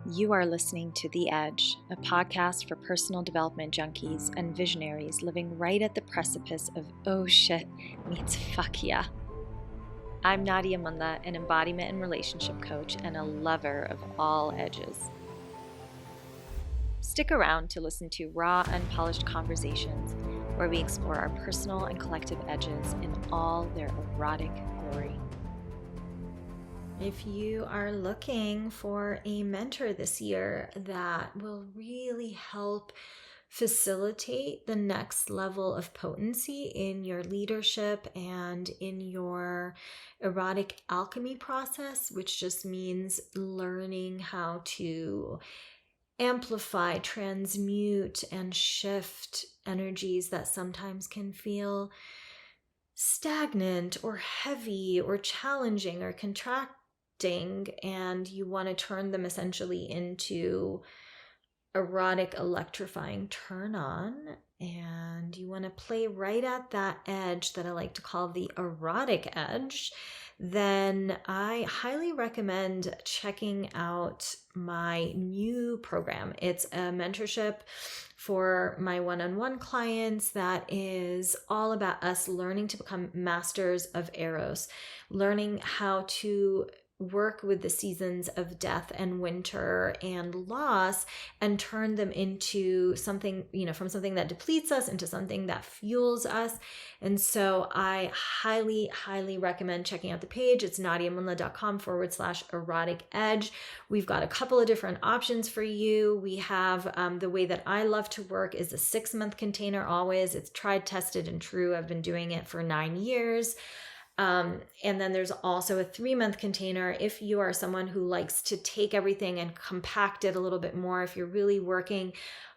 You are listening to The Edge, a podcast for personal development junkies and visionaries living right at the precipice of oh shit meets fuck yeah. I'm Nadia, an embodiment and relationship coach and a lover of all edges. Stick around to listen to raw, unpolished conversations where we explore our personal and collective edges in all their erotic glory. If you are looking for a mentor this year that will really help facilitate the next level of potency in your leadership and in your erotic alchemy process, which just means learning how to amplify, transmute, and shift energies that sometimes can feel stagnant or heavy or challenging or contracting, and you want to turn them essentially into erotic, electrifying turn on, and you want to play right at that edge that I like to call the erotic edge, then I highly recommend checking out my new program. It's a mentorship for my one-on-one clients that is all about us learning to become masters of Eros, learning how to work with the seasons of death and winter and loss and turn them into something, from something that depletes us into something that fuels us. And so I highly, highly recommend checking out the page. It's nadiamunla.com/erotic edge. We've got a couple of different options for you. We have the way that I love to work is a 6-month container always. It's tried, tested, and true. I've been doing it for 9 years. And then there's also a 3-month container if you are someone who likes to take everything and compact it a little bit more. If you're really working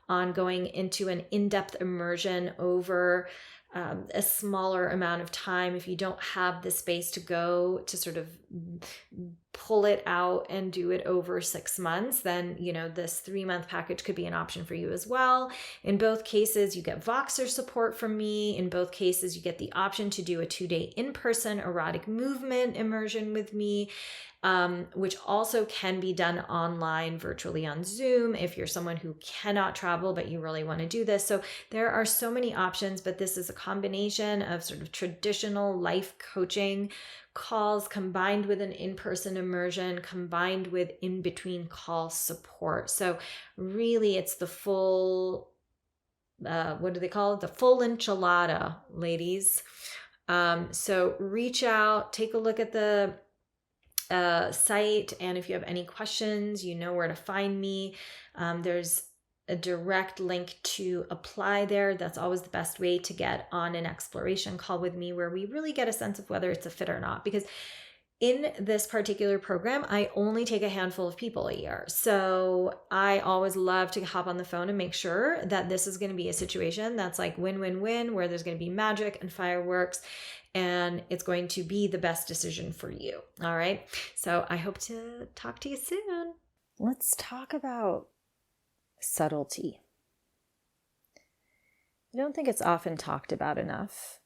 on going into an in-depth immersion over a smaller amount of time, if you don't have the space to go to sort of pull it out and do it over 6 months, then, this 3-month package could be an option for you as well. In both cases, you get Voxer support from me. In both cases, you get the option to do a 2-day in-person erotic movement immersion with me, which also can be done online, virtually on Zoom, if you're someone who cannot travel, but you really want to do this. So there are so many options, but this is a combination of sort of traditional life coaching calls combined with an in-person immersion, combined with in-between call support. So really it's the full, what do they call it? The full enchilada, ladies. So reach out, take a look at the site, and if you have any questions, you know where to find me. There's a direct link to apply there. That's always the best way to get on an exploration call with me, where we really get a sense of whether it's a fit or not. Because in this particular program, I only take a handful of people a year. So I always love to hop on the phone and make sure that this is going to be a situation that's like win-win-win, where there's going to be magic and fireworks, and it's going to be the best decision for you. All right. So I hope to talk to you soon. Let's talk about subtlety. I don't think it's often talked about enough.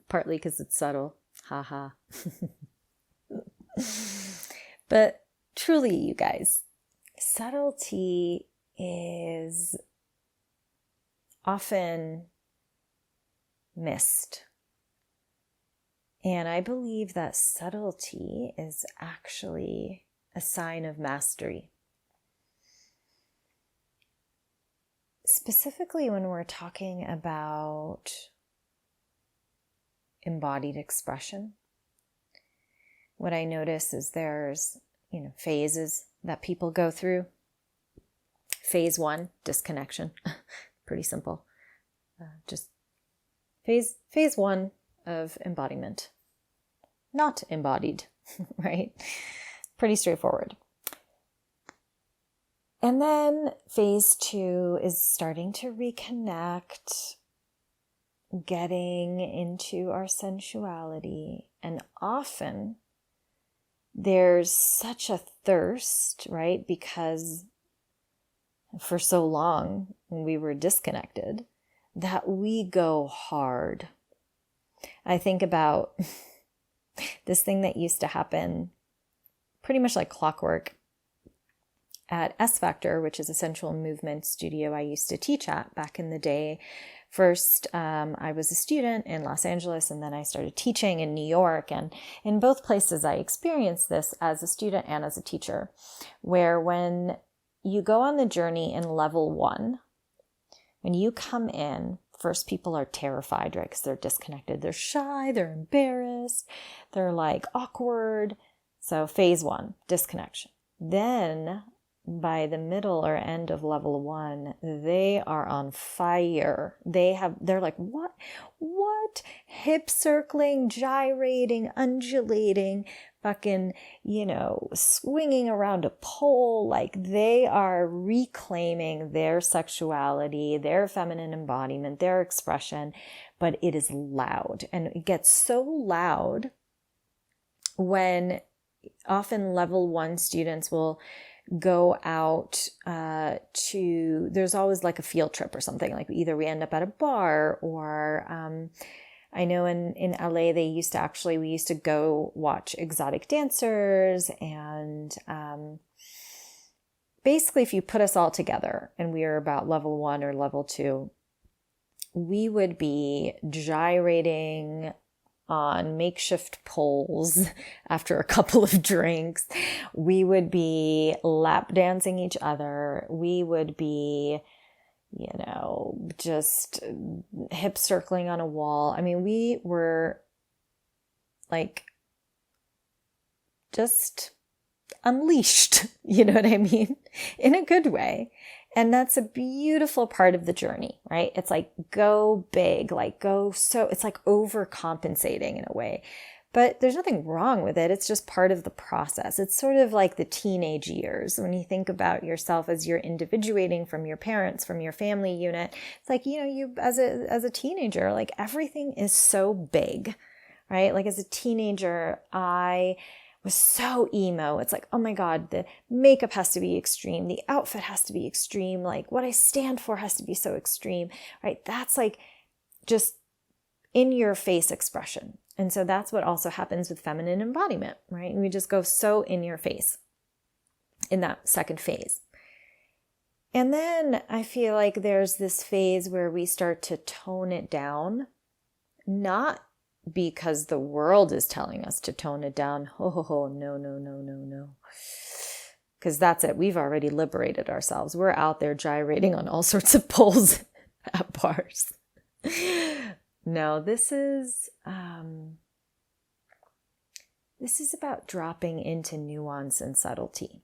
Partly because it's subtle. Haha. But truly, you guys, subtlety is often missed. And I believe that subtlety is actually a sign of mastery. Specifically when we're talking about embodied expression, what I notice is there's, phases that people go through. Phase 1, disconnection. Pretty simple. Just phase 1 of embodiment. Not embodied, right? Pretty straightforward. And then phase 2 is starting to reconnect, getting into our sensuality. And often there's such a thirst, right? Because for so long we were disconnected that we go hard. I think about this thing that used to happen pretty much like clockwork at S Factor, which is a sensual movement studio I used to teach at back in the day. First, I was a student in Los Angeles, and then I started teaching in New York. And in both places, I experienced this as a student and as a teacher, where when you go on the journey in level 1, when you come in, first people are terrified, right? Because they're disconnected. They're shy, they're embarrassed, they're like awkward. So phase 1, disconnection. Then by the middle or end of level 1, they are on fire. They're like, what? Hip circling, gyrating, undulating, fucking, swinging around a pole. Like they are reclaiming their sexuality, their feminine embodiment, their expression, but it is loud. And it gets so loud when often level 1 students will go out there's always like a field trip or something. Like either we end up at a bar or I know in LA we used to go watch exotic dancers, and basically if you put us all together and we are about level 1 or level 2, we would be gyrating on makeshift poles after a couple of drinks. We would be lap dancing each other. We would be, just hip circling on a wall. I mean, we were like just unleashed, you know what I mean? In a good way. And that's a beautiful part of the journey, right? It's like go big, it's like overcompensating in a way. But there's nothing wrong with it. It's just part of the process. It's sort of like the teenage years. When you think about yourself as you're individuating from your parents, from your family unit, it's like, you as a teenager, like everything is so big, right? Like as a teenager, I was so emo. It's like, oh my God, the makeup has to be extreme. The outfit has to be extreme. Like what I stand for has to be so extreme, right? That's like just in your face expression. And so that's what also happens with feminine embodiment, right? We just go so in your face in that second phase. And then I feel like there's this phase where we start to tone it down, not because the world is telling us to tone it down. No. Because that's it. We've already liberated ourselves. We're out there gyrating on all sorts of poles at bars. No, this is about dropping into nuance and subtlety.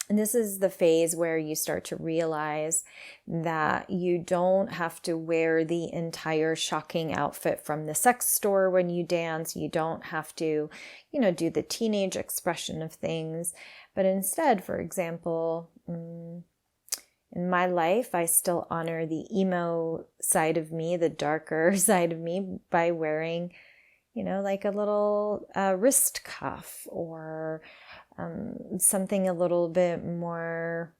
And this is the phase where you start to realize that you don't have to wear the entire shocking outfit from the sex store when you dance. You don't have to, do the teenage expression of things. But instead, for example, in my life, I still honor the emo side of me, the darker side of me, by wearing, like a little wrist cuff or something a little bit more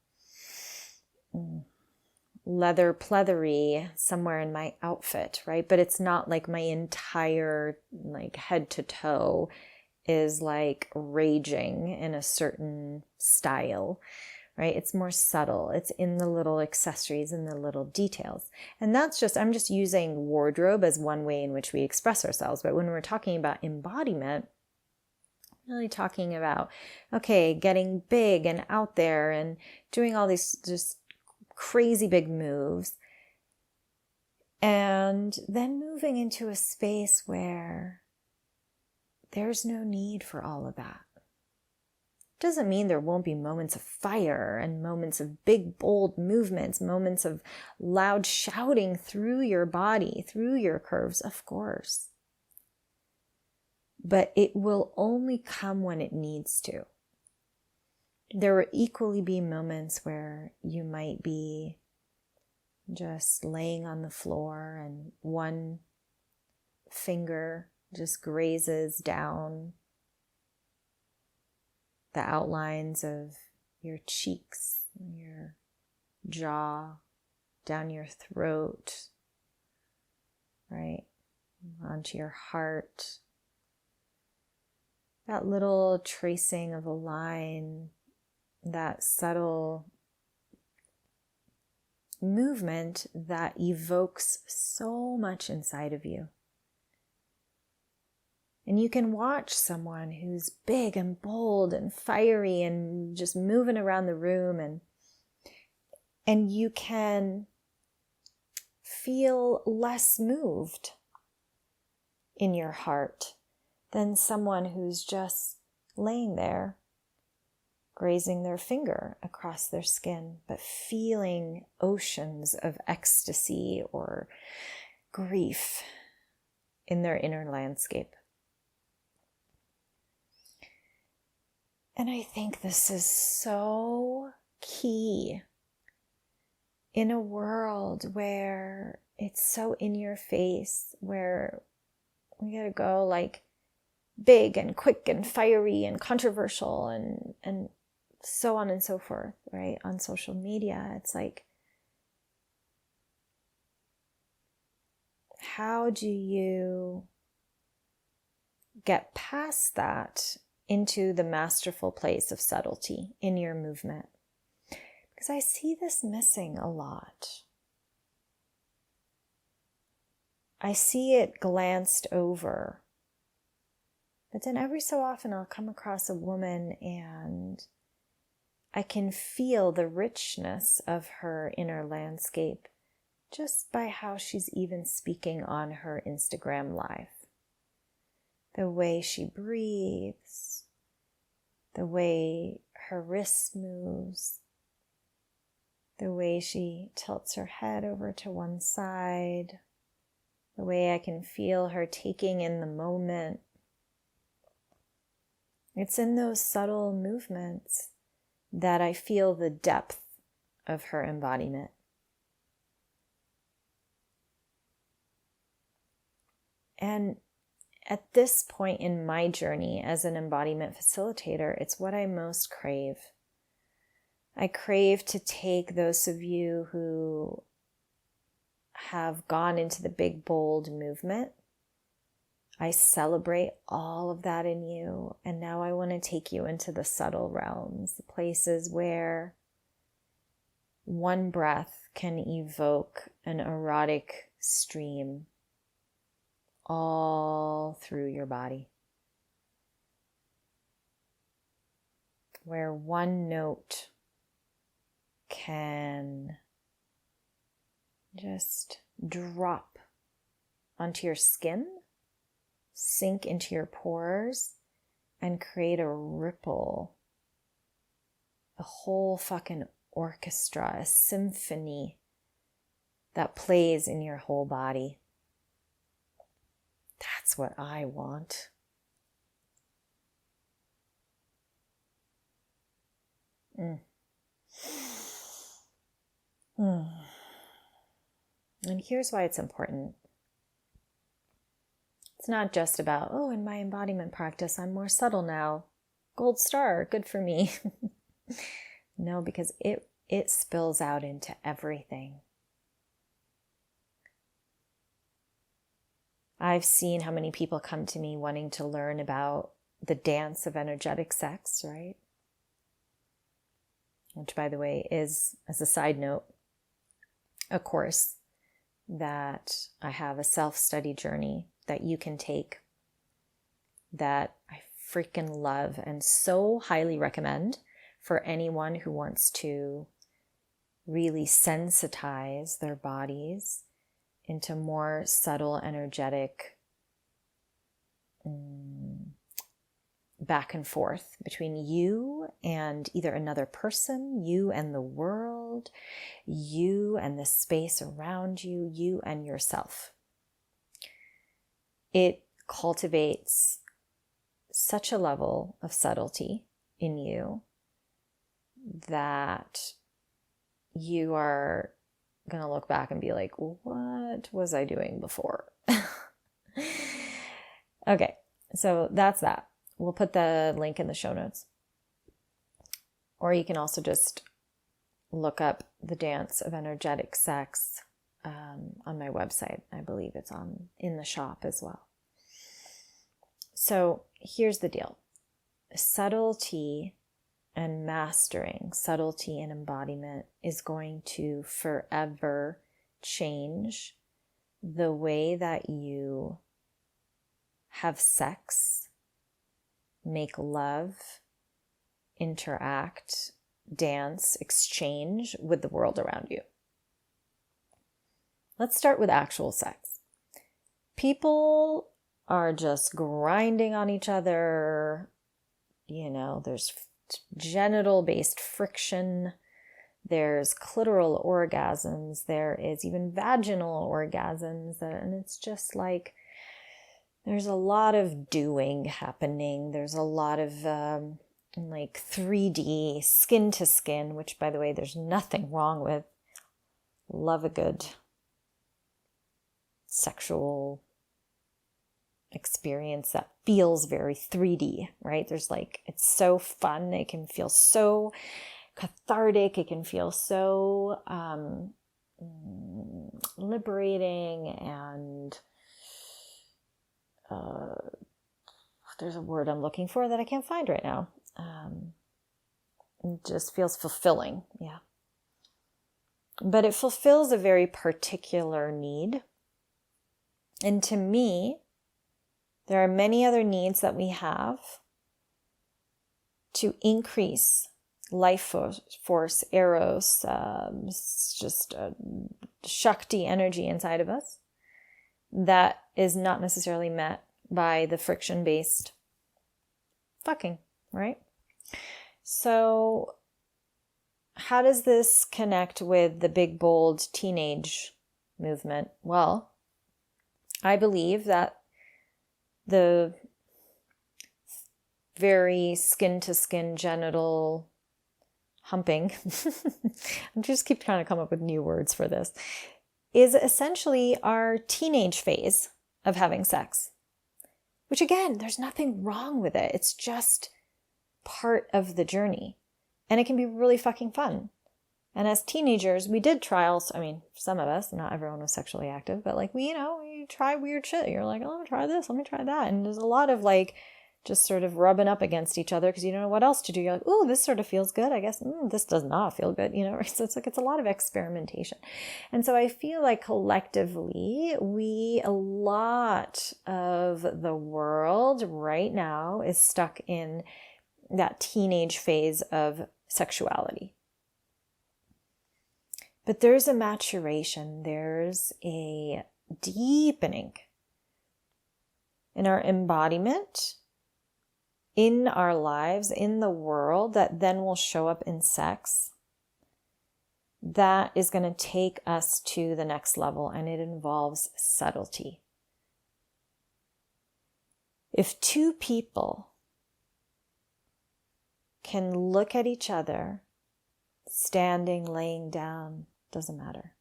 leather pleathery somewhere in my outfit, right? But it's not like my entire like head to toe is like raging in a certain style, right? It's more subtle. It's in the little accessories and the little details. And I'm just using wardrobe as one way in which we express ourselves. But when we're talking about embodiment, really talking about, okay, getting big and out there and doing all these just crazy big moves. And then moving into a space where there's no need for all of that. Doesn't mean there won't be moments of fire and moments of big, bold movements, moments of loud shouting through your body, through your curves, of course. But it will only come when it needs to. There will equally be moments where you might be just laying on the floor and one finger just grazes down the outlines of your cheeks, your jaw, down your throat, right? Onto your heart. That little tracing of a line that subtle movement that evokes so much inside of you. And you can watch someone who's big and bold and fiery and just moving around the room, and you can feel less moved in your heart than someone who's just laying there, grazing their finger across their skin, but feeling oceans of ecstasy or grief in their inner landscape. And I think this is so key in a world where it's so in your face, where we gotta go like big and quick and fiery and controversial and so on and so forth, right? On social media, it's like, how do you get past that into the masterful place of subtlety in your movement? Because I see this missing a lot. I see it glanced over. But then every so often I'll come across a woman and I can feel the richness of her inner landscape just by how she's even speaking on her Instagram live. The way she breathes, the way her wrist moves, the way she tilts her head over to one side, the way I can feel her taking in the moment. It's in those subtle movements that I feel the depth of her embodiment. And at this point in my journey as an embodiment facilitator, it's what I most crave. I crave to take those of you who have gone into the big, bold movement. I celebrate all of that in you. And now I want to take you into the subtle realms, the places where one breath can evoke an erotic stream all through your body. Where one note can just drop onto your skin, sink into your pores, and create a ripple, a whole fucking orchestra, a symphony that plays in your whole body. That's what I want. And here's why it's important. It's not just about, oh, in my embodiment practice, I'm more subtle now. Gold star, good for me. No, because it spills out into everything. I've seen how many people come to me wanting to learn about the dance of energetic sex, right? Which, by the way, is, as a side note, a course that I have, a self-study journey that you can take that I freaking love and so highly recommend for anyone who wants to really sensitize their bodies into more subtle, energetic back and forth between you and either another person, you and the world, you and the space around you, you and yourself. It cultivates such a level of subtlety in you that you are going to look back and be like, what was I doing before? Okay, so that's that. We'll put the link in the show notes. Or you can also just look up the dance of energetic sex on my website. I believe it's in the shop as well. So here's the deal. Subtlety and mastering subtlety and embodiment is going to forever change the way that you have sex, make love, interact, dance, exchange with the world around you. Let's start with actual sex. People are just grinding on each other. There's genital-based friction. There's clitoral orgasms. There is even vaginal orgasms. And it's just like, there's a lot of doing happening. There's a lot of 3D, skin to skin, which, by the way, there's nothing wrong with. Love a good sexual experience that feels very 3D, right? It's so fun. It can feel so cathartic. It can feel so liberating, and there's a word I'm looking for that I can't find right now. It just feels fulfilling. Yeah. But it fulfills a very particular need. And to me, there are many other needs that we have to increase life force, eros, just Shakti energy inside of us that is not necessarily met by the friction-based fucking, right? So how does this connect with the big, bold teenage movement? Well, I believe that the very skin-to-skin genital humping, I just keep trying to come up with new words for this, is essentially our teenage phase of having sex. Which again, there's nothing wrong with it. It's just part of the journey. And it can be really fucking fun. And as teenagers, we did trials. I mean, some of us, not everyone was sexually active, but we try weird shit. You're like, oh, let me try this, let me try that. And there's a lot of just sort of rubbing up against each other because you don't know what else to do. You're like, oh, this sort of feels good. I guess this does not feel good. So it's a lot of experimentation. And so I feel like collectively, a lot of the world right now is stuck in that teenage phase of sexuality. But there's a maturation, there's a deepening in our embodiment, in our lives, in the world, that then will show up in sex. That is going to take us to the next level, and it involves subtlety. If two people can look at each other, standing, laying down, doesn't matter,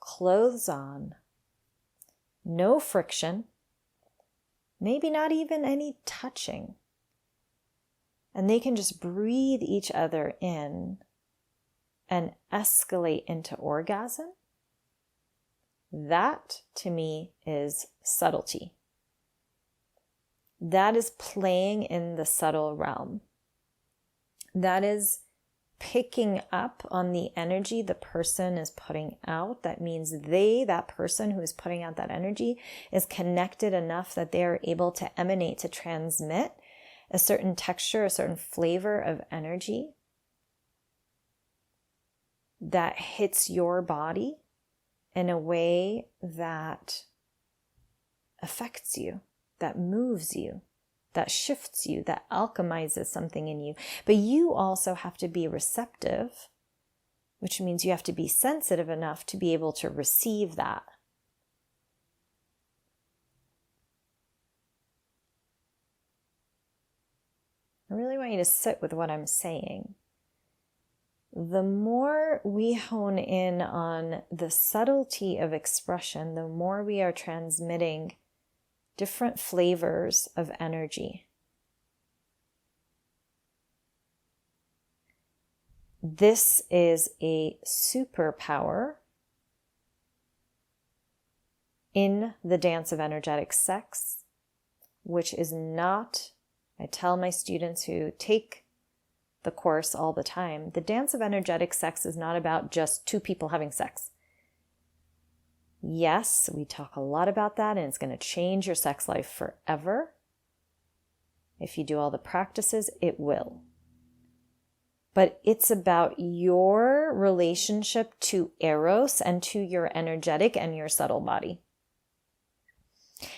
clothes on, no friction, maybe not even any touching, and they can just breathe each other in and escalate into orgasm, that to me is subtlety. That is playing in the subtle realm. That is picking up on the energy the person is putting out. That means that person who is putting out that energy is connected enough that they are able to emanate, to transmit a certain texture, a certain flavor of energy that hits your body in a way that affects you, that moves you, that shifts you, that alchemizes something in you. But you also have to be receptive, which means you have to be sensitive enough to be able to receive that. I really want you to sit with what I'm saying. The more we hone in on the subtlety of expression, the more we are transmitting different flavors of energy. This is a superpower in the dance of energetic sex, which is not, I tell my students who take the course all the time. The dance of energetic sex is not about just two people having sex. Yes, we talk a lot about that, and it's going to change your sex life forever. If you do all the practices, it will. But it's about your relationship to Eros and to your energetic and your subtle body.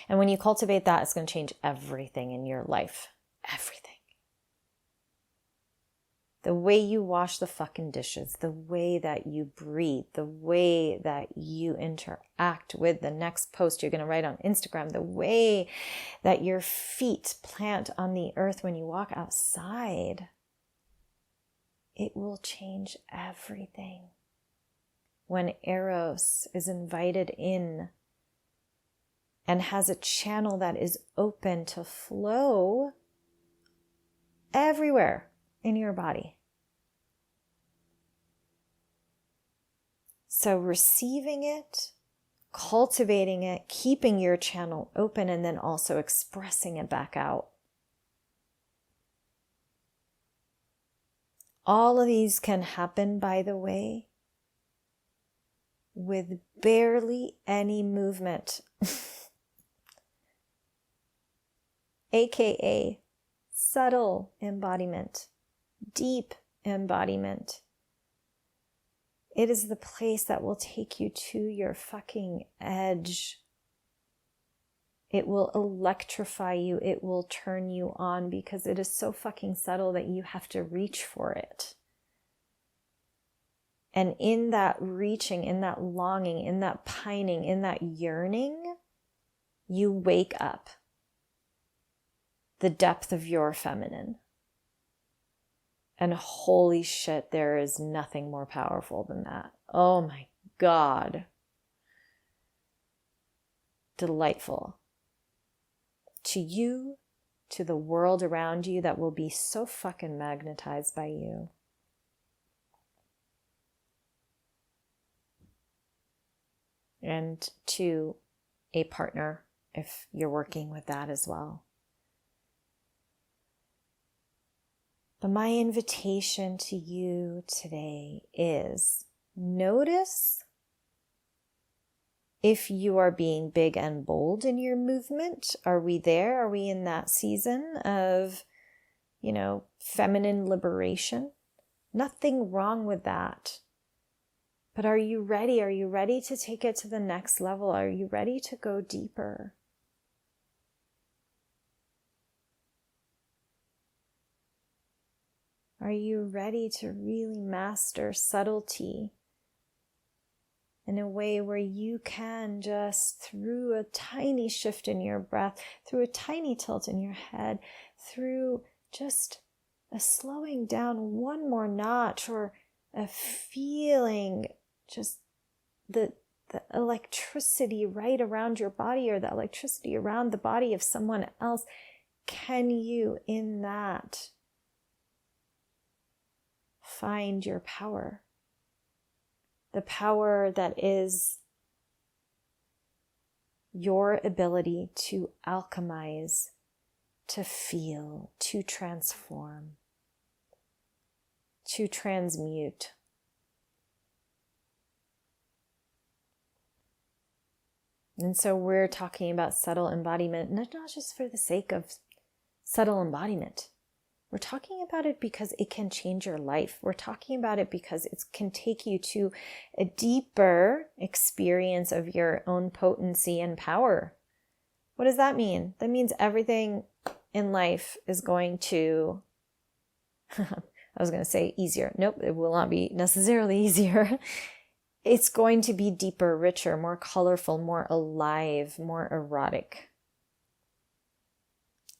And when you cultivate that, it's going to change everything in your life. Everything. The way you wash the fucking dishes, the way that you breathe, the way that you interact with the next post you're going to write on Instagram, the way that your feet plant on the earth when you walk outside. It will change everything. When Eros is invited in and has a channel that is open to flow everywhere in your body. So receiving it, cultivating it, keeping your channel open, and then also expressing it back out. All of these can happen, by the way, with barely any movement. AKA subtle embodiment, deep embodiment. It is the place that will take you to your fucking edge. It will electrify you. It will turn you on because it is so fucking subtle that you have to reach for it. And in that reaching, in that longing, in that pining, in that yearning, you wake up the depth of your feminine. And holy shit, there is nothing more powerful than that. Oh my God. Delightful. To you, to the world around you that will be so fucking magnetized by you. And to a partner, if you're working with that as well. But my invitation to you today is notice if you are being big and bold in your movement. Are we there? Are we in that season of, feminine liberation? Nothing wrong with that. But are you ready? Are you ready to take it to the next level? Are you ready to go deeper? Are you ready to really master subtlety in a way where you can just, through a tiny shift in your breath, through a tiny tilt in your head, through just a slowing down one more notch, or a feeling just the electricity right around your body, or the electricity around the body of someone else, can you in that find your power? The power that is your ability to alchemize, to feel, to transform, to transmute. And so we're talking about subtle embodiment, not just for the sake of subtle embodiment. We're talking about it because it can change your life. We're talking about it because it can take you to a deeper experience of your own potency and power. What does that mean? That means everything in life is going to, I was going to say easier. Nope, it will not be necessarily easier. It's going to be deeper, richer, more colorful, more alive, more erotic.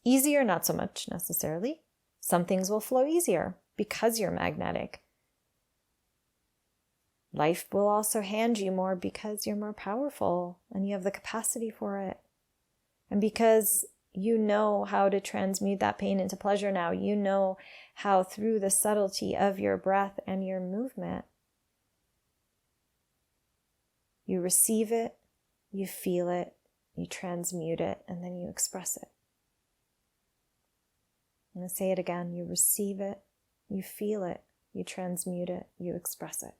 Easier, not so much necessarily. Some things will flow easier because you're magnetic. Life will also hand you more because you're more powerful and you have the capacity for it. And because you know how to transmute that pain into pleasure now, you know how through the subtlety of your breath and your movement, you receive it, you feel it, you transmute it, and then you express it. I'm going to say it again. You receive it, You feel it. You transmute it. You express it.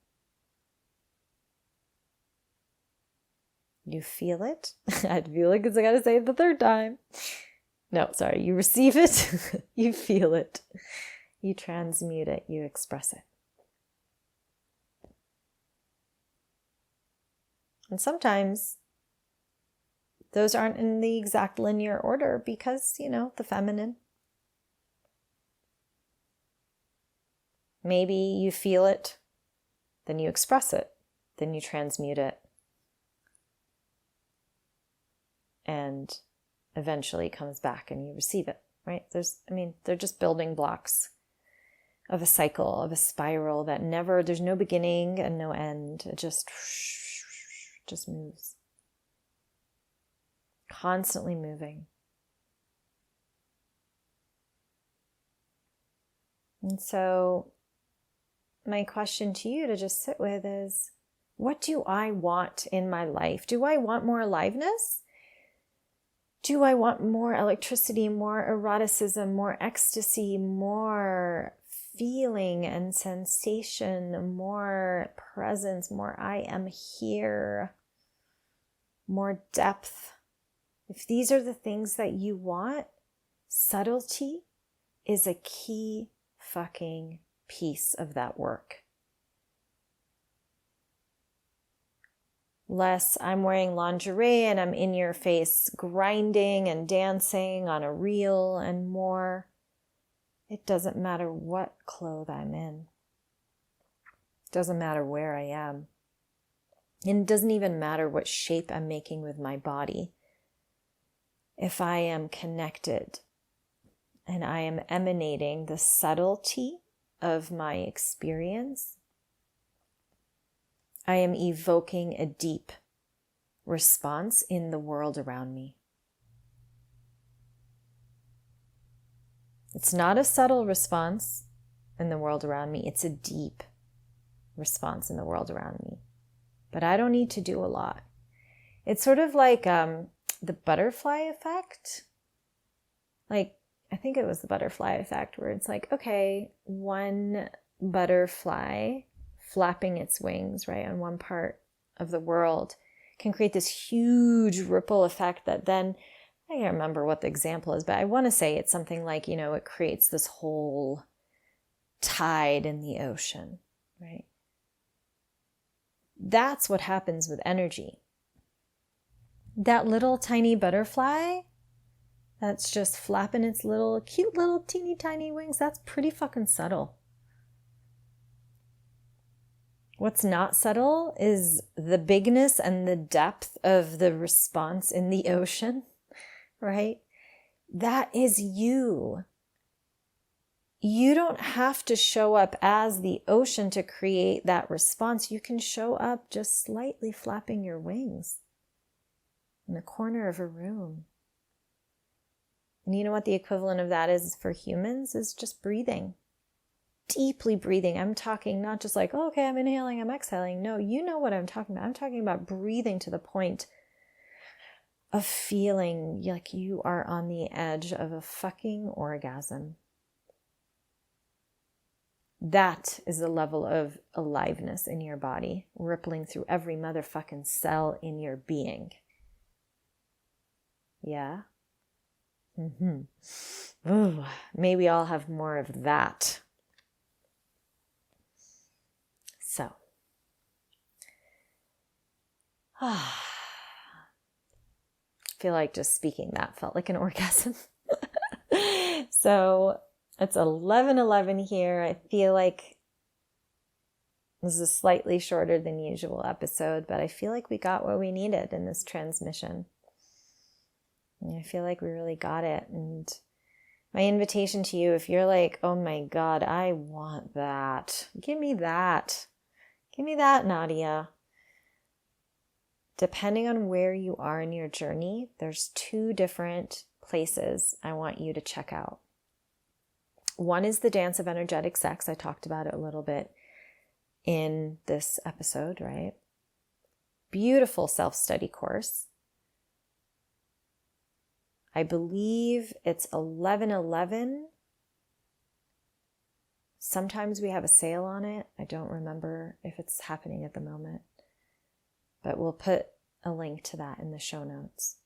You feel it. I feel like I gotta say it the third time. No, sorry. You receive it. You feel it. You transmute it. You express it. And sometimes those aren't in the exact linear order because, the feminine. Maybe you feel it, then you express it, then you transmute it, and eventually comes back and you receive it, right? They're just building blocks of a cycle, of a spiral that there's no beginning and no end. It just moves. Constantly moving. And so my question to you to just sit with is, what do I want in my life? Do I want more aliveness? Do I want more electricity, more eroticism, more ecstasy, more feeling and sensation, more presence, more I am here, more depth? If these are the things that you want, subtlety is a key fucking piece of that work. Less I'm wearing lingerie and I'm in your face grinding and dancing on a reel, and more it doesn't matter what clothes I'm in. It doesn't matter where I am. And it doesn't even matter what shape I'm making with my body. If I am connected and I am emanating the subtlety of my experience, I am evoking a deep response in the world around me. It's not a subtle response in the world around me. It's a deep response in the world around me. But I don't need to do a lot. It's sort of like the butterfly effect. I think it was the butterfly effect where it's like, okay, one butterfly flapping its wings, right, on one part of the world can create this huge ripple effect that then, I can't remember what the example is, but I want to say it's something like, it creates this whole tide in the ocean, right? That's what happens with energy. That little tiny butterfly that's just flapping its cute little teeny tiny wings, that's pretty fucking subtle. What's not subtle is the bigness and the depth of the response in the ocean, right? That is you. You don't have to show up as the ocean to create that response. You can show up just slightly flapping your wings in the corner of a room. And you know what the equivalent of that is for humans? Is just breathing. Deeply breathing. I'm talking not just like, oh, okay, I'm inhaling, I'm exhaling. No, you know what I'm talking about. I'm talking about breathing to the point of feeling like you are on the edge of a fucking orgasm. That is the level of aliveness in your body, rippling through every motherfucking cell in your being. Yeah? Ooh, may we all have more of that. So, I feel like just speaking that felt like an orgasm. So, it's 11:11 here. I feel like this is a slightly shorter than usual episode, but I feel like we got what we needed in this transmission. I feel like we really got it. And my invitation to you, if you're like, oh my God, I want that. Give me that. Give me that, Nadia. Depending on where you are in your journey, there's 2 different places I want you to check out. One is the Dance of Energetic Sex. I talked about it a little bit in this episode, right? Beautiful self-study course. I believe it's 11:11 Sometimes we have a sale on it. I don't remember if it's happening at the moment, but we'll put a link to that in the show notes.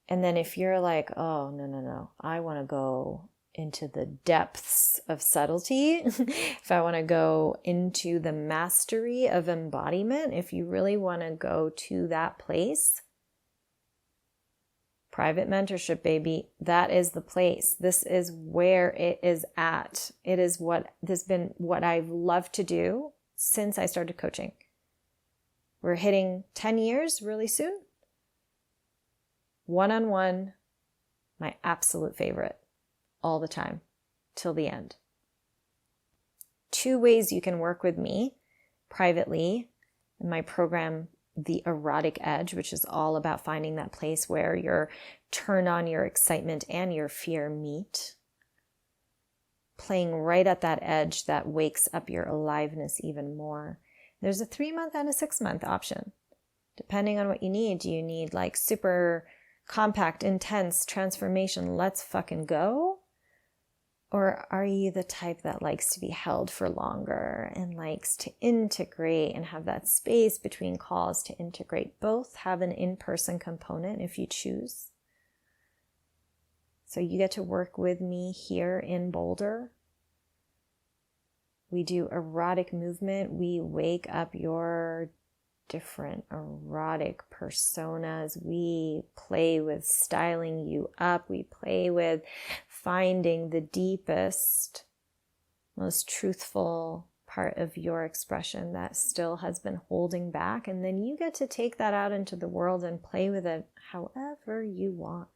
And then if you're like, oh, no, I want to go into the depths of subtlety, if I want to go into the mastery of embodiment, if you really want to go to that place, private mentorship, baby, that is the place. This is where it is at. It is what has been what I've loved to do since I started coaching. We're hitting 10 years really soon. One-on-one, my absolute favorite, all the time, till the end. 2 ways you can work with me privately in my program, The Erotic Edge, which is all about finding that place where your turn on, your excitement, and your fear meet. Playing right at that edge that wakes up your aliveness even more. There's a 3-month and a 6-month option. Depending on what you need. Do you need like super compact, intense transformation, let's fucking go? Or are you the type that likes to be held for longer and likes to integrate and have that space between calls to integrate? Both have an in-person component if you choose. So you get to work with me here in Boulder. We do erotic movement. We wake up your different erotic personas. We play with styling you up. We play with finding the deepest, most truthful part of your expression that still has been holding back. And then you get to take that out into the world and play with it however you want.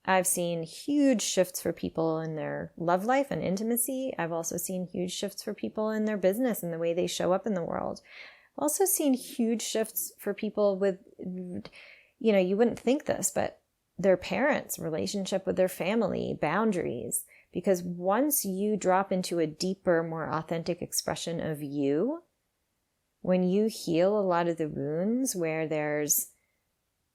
I've seen huge shifts for people in their love life and intimacy. I've also seen huge shifts for people in their business and the way they show up in the world. I've also seen huge shifts for people with, you wouldn't think this, but their parents, relationship with their family, boundaries. Because once you drop into a deeper, more authentic expression of you, when you heal a lot of the wounds where there's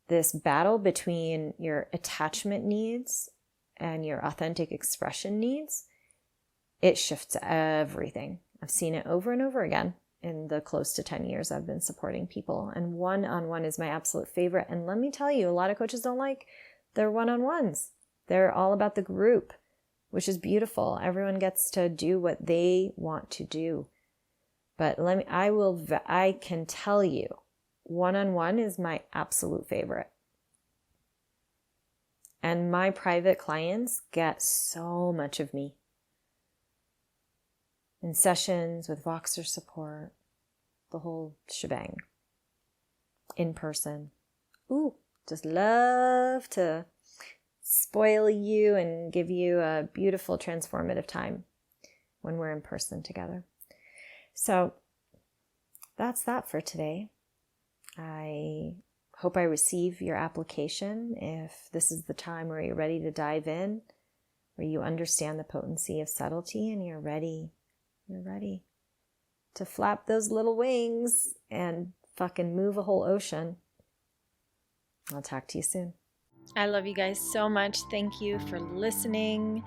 this battle between your attachment needs and your authentic expression needs, it shifts everything. I've seen it over and over again in the close to 10 years I've been supporting people. And one-on-one is my absolute favorite. And let me tell you, a lot of coaches don't like their one-on-ones. They're all about the group, which is beautiful. Everyone gets to do what they want to do. But I can tell you, one-on-one is my absolute favorite. And my private clients get so much of me. In sessions with Voxer support, the whole shebang. In person. Ooh, just love to spoil you and give you a beautiful transformative time when we're in person together. So that's that for today. I hope I receive your application if this is the time where you're ready to dive in, where you understand the potency of subtlety and you're ready to flap those little wings and fucking move a whole ocean. I'll talk to you soon. I love you guys so much. Thank you for listening.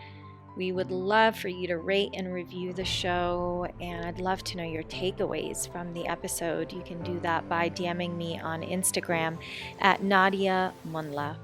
We would love for you to rate and review the show, and I'd love to know your takeaways from the episode. You can do that by DMing me on Instagram at Nadia Munla.